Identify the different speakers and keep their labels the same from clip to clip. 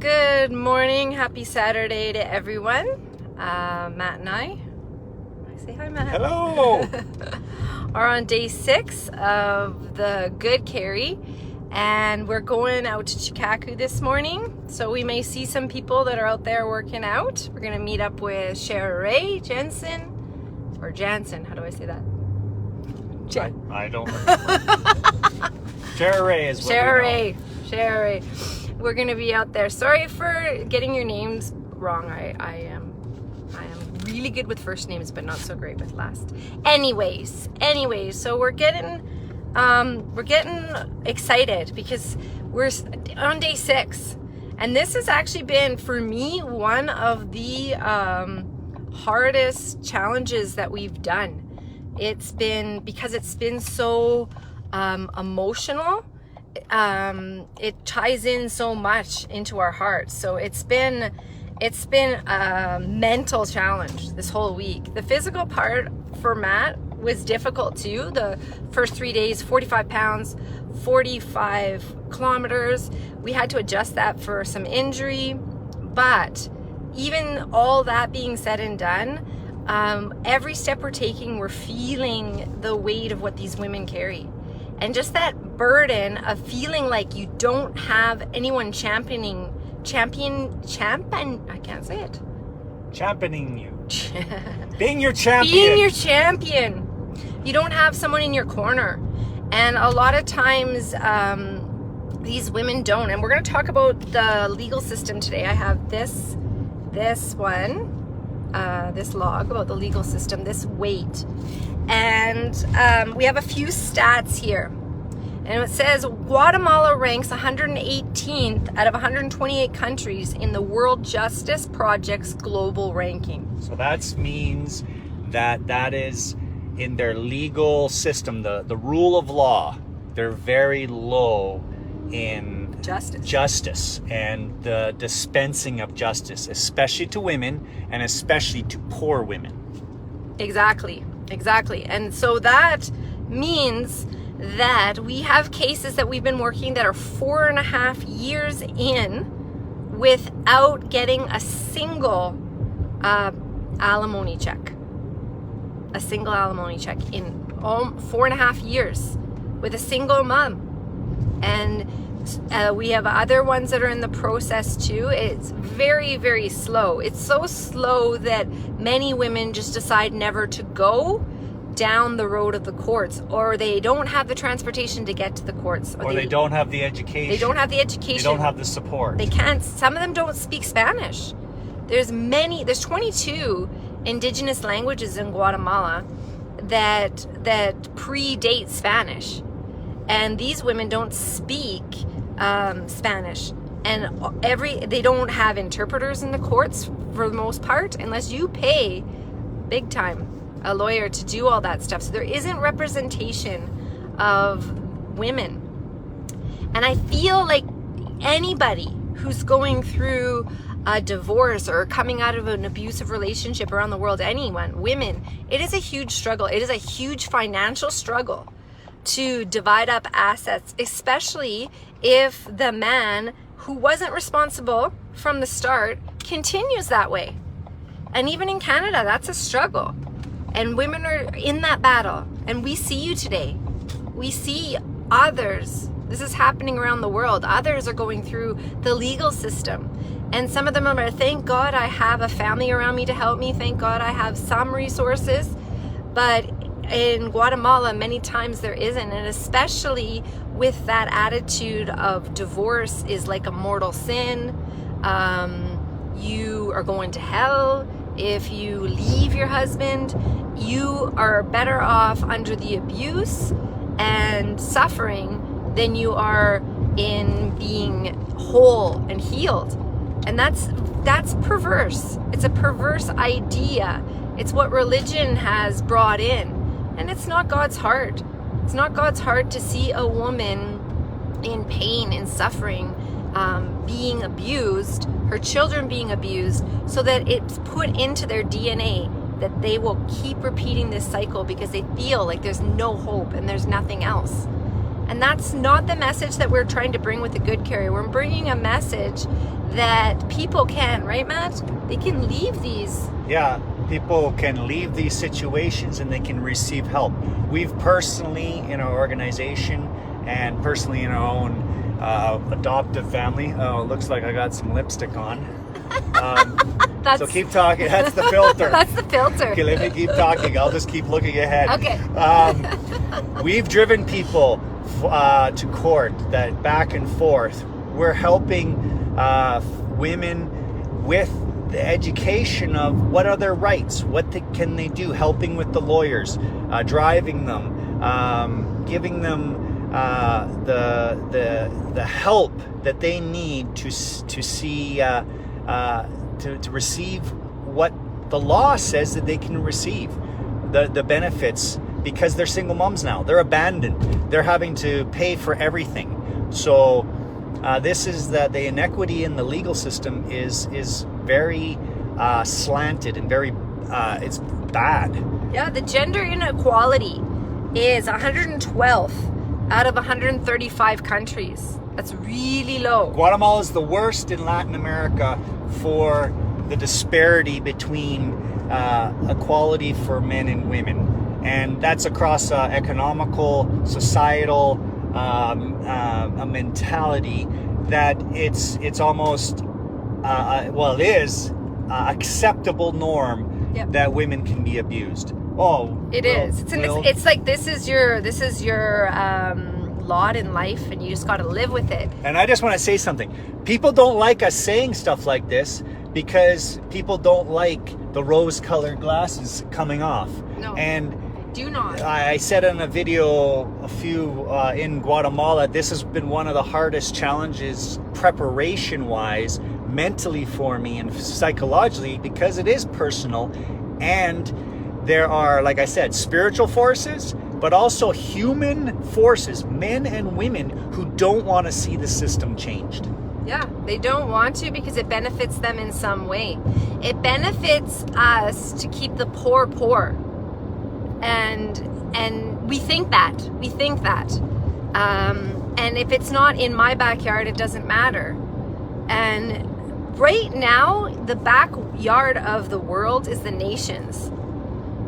Speaker 1: Good morning, happy Saturday to everyone. Matt and I say hi, Matt.
Speaker 2: Hello.
Speaker 1: Are on day 6 of the Good Carry, and we're going out to Chikaku this morning. So we may see some people that are out there working out. We're gonna meet up with Sherry Jensen, or Jansen. How do I say that?
Speaker 2: I don't remember. Sherry is what we know.
Speaker 1: Sherry. We're gonna be out there. Sorry for getting your names wrong. I am really good with first names, but not so great with last. Anyways, so we're getting excited because we're on day 6, and this has actually been for me one of the hardest challenges that we've done. It's been so emotional. It ties in so much into our hearts. So it's been a mental challenge this whole week. The physical part for Matt was difficult too. The first 3 days, 45 pounds, 45 kilometers. We had to adjust that for some injury. But even all that being said and done, every step we're taking, we're feeling the weight of what these women carry. And just that burden of feeling like you don't have anyone championing
Speaker 2: you. Being your champion.
Speaker 1: Being your champion. You don't have someone in your corner. And a lot of times, these women don't. And we're going to talk about the legal system today. I have this log about the legal system, this weight. And we have a few stats here. And it says Guatemala ranks 118th out of 128 countries in the World Justice Project's global ranking.
Speaker 2: So that means that is in their legal system, the rule of law. They're very low in justice and the dispensing of justice, especially to women and especially to poor women.
Speaker 1: Exactly. And so that means that we have cases that we've been working that are 4.5 years in without getting a single alimony check. A single alimony check in 4.5 years with a single mom. And we have other ones that are in the process too. It's very, very slow. It's so slow that many women just decide never to go down the road of the courts, or they don't have the transportation to get to the courts,
Speaker 2: or they don't have the education.
Speaker 1: They don't have the support. They can't. Some of them don't speak Spanish. There's 22 indigenous languages in Guatemala that predate Spanish, and these women don't speak Spanish, and they don't have interpreters in the courts for the most part, unless you pay big time a lawyer to do all that stuff. So there isn't representation of women. And I feel like anybody who's going through a divorce or coming out of an abusive relationship around the world, women, it is a huge struggle. It is a huge financial struggle to divide up assets, especially if the man who wasn't responsible from the start continues that way. And even in Canada, that's a struggle. And women are in that battle. And we see you today. We see others. This is happening around the world. Others are going through the legal system. And some of them are, thank God I have a family around me to help me. Thank God I have some resources. But in Guatemala, many times there isn't. And especially with that attitude of divorce is like a mortal sin. You are going to hell. If you leave your husband, you are better off under the abuse and suffering than you are in being whole and healed. And that's perverse. It's a perverse idea. It's what religion has brought in. And it's not God's heart. It's not God's heart to see a woman in pain and suffering, being abused, her children being abused, so that it's put into their DNA that they will keep repeating this cycle because they feel like there's no hope and there's nothing else. And that's not the message that we're trying to bring with the Good Carrier. We're bringing a message that people can, right, Matt? They can leave these.
Speaker 2: Yeah, people can leave these situations and they can receive help. We've personally, in our organization and personally in our own adoptive family, oh, it looks like I got some lipstick on. So keep talking. That's the filter.
Speaker 1: That's the filter.
Speaker 2: Okay, let me keep talking. I'll just keep looking ahead.
Speaker 1: Okay.
Speaker 2: We've driven people to court, that back and forth. We're helping women with the education of what are their rights, can they do, helping with the lawyers, driving them, giving them the help that they need to see to receive what the law says that they can receive, the benefits, because they're single moms now. They're abandoned. They're having to pay for everything. So this is the inequity in the legal system is very slanted and very it's bad.
Speaker 1: Yeah, the gender inequality is 112th out of 135 countries. That's really low.
Speaker 2: Guatemala is the worst in Latin America for the disparity between equality for men and women. And that's across economical, societal, a mentality that it's almost, it is acceptable norm that women can be abused.
Speaker 1: It's like this is your lot in life, and you just got to live with it.
Speaker 2: And I just want to say something. People don't like us saying stuff like this because people don't like the rose-colored glasses coming off.
Speaker 1: No,
Speaker 2: and
Speaker 1: I do not.
Speaker 2: I said in a video in Guatemala, this has been one of the hardest challenges preparation-wise, mentally for me and psychologically, because it is personal, and there are, like I said, spiritual forces, but also human forces, men and women who don't want to see the system changed.
Speaker 1: Yeah, they don't want to because it benefits them in some way. It benefits us to keep the poor poor. And we think that. And if it's not in my backyard, it doesn't matter. And right now, the backyard of the world is the nations.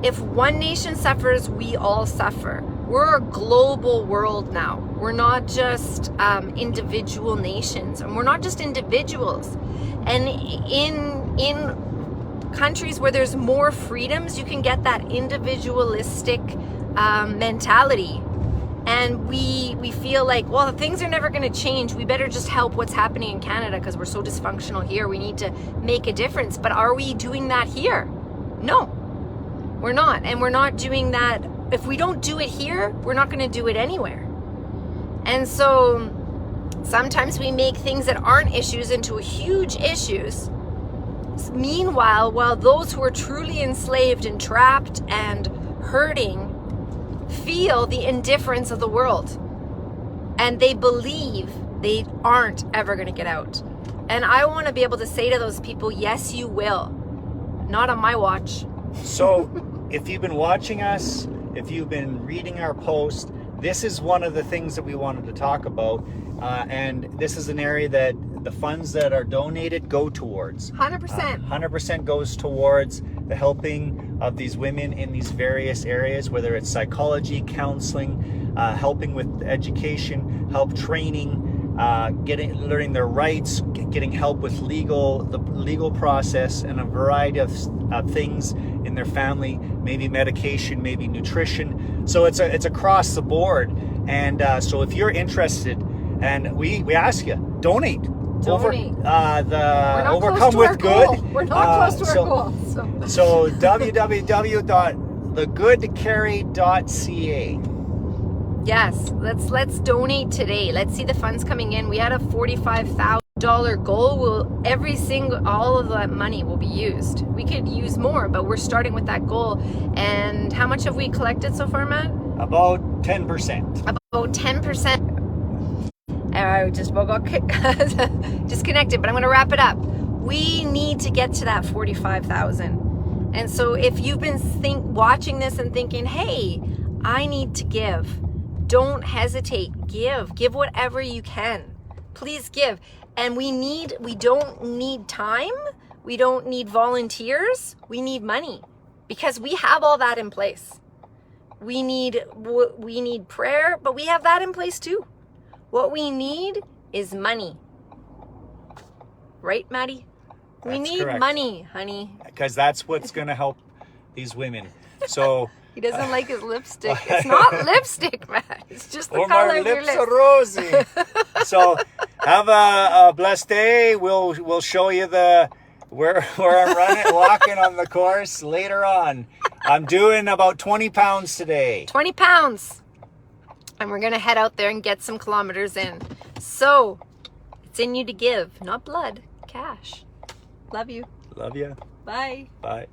Speaker 1: If one nation suffers, we all suffer. We're a global world now. We're not just individual nations, and we're not just individuals. And in countries where there's more freedoms, you can get that individualistic mentality. And we feel like, well, things are never going to change. We better just help what's happening in Canada because we're so dysfunctional here. We need to make a difference. But are we doing that here? No, we're not. And we're not doing that. If we don't do it here, we're not going to do it anywhere. And so sometimes we make things that aren't issues into huge issues. Meanwhile, while those who are truly enslaved and trapped and hurting feel the indifference of the world, and they believe they aren't ever going to get out. And I want to be able to say to those people, yes, you will. Not on my watch.
Speaker 2: So if you've been watching us, if you've been reading our post, this is one of the things that we wanted to talk about. And this is an area that the funds that are donated go towards.
Speaker 1: 100%.
Speaker 2: 100% goes towards the helping of these women in these various areas, whether it's psychology, counseling, helping with education, help training, learning their rights, getting help with the legal process, and a variety of things in their family, maybe medication, maybe nutrition. So it's across the board. And so if you're interested, and we ask you, donate. Overcome with Good.
Speaker 1: We're not close to our goal.
Speaker 2: So www.thegoodcarry.ca.
Speaker 1: Yes, let's donate today. Let's see the funds coming in. We had a $45,000 goal. All of that money will be used. We could use more, but we're starting with that goal. And how much have we collected so far, Matt?
Speaker 2: About 10%.
Speaker 1: About 10%. I just got disconnected, but I'm going to wrap it up. We need to get to that 45,000. And so if you've been watching this and thinking, hey, I need to give, don't hesitate. Give whatever you can. Please give. And we don't need time. We don't need volunteers. We need money, because we have all that in place. We need prayer, but we have that in place too. What we need is money. Right, Maddie? We need money, honey.
Speaker 2: Because that's what's going to help these women. So
Speaker 1: he doesn't like his lipstick. It's not lipstick, Matt. It's just the
Speaker 2: color
Speaker 1: my
Speaker 2: of your lips.
Speaker 1: Lips
Speaker 2: Are rosy. So have a blessed day. We'll show you where I'm walking on the course later on. I'm doing about 20 pounds today.
Speaker 1: 20 pounds. And we're going to head out there and get some kilometers in. So it's in you to give, not blood, cash. Love you.
Speaker 2: Love you.
Speaker 1: Bye.
Speaker 2: Bye.